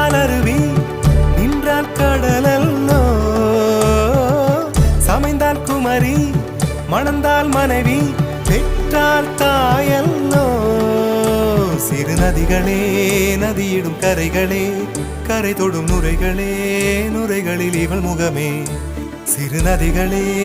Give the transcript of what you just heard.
நின்றால் அருவி நின்றால் கடலல்லோ சமைந்தால் குமரி மணந்தால் மனைவி பெற்றால் தாயல்லோ சிறு நதிகளே நதியிடும் கரைகளே கரை தொடும் நுரைகளே நுரைகளில் இவள் முகமே சிறு நதிகளே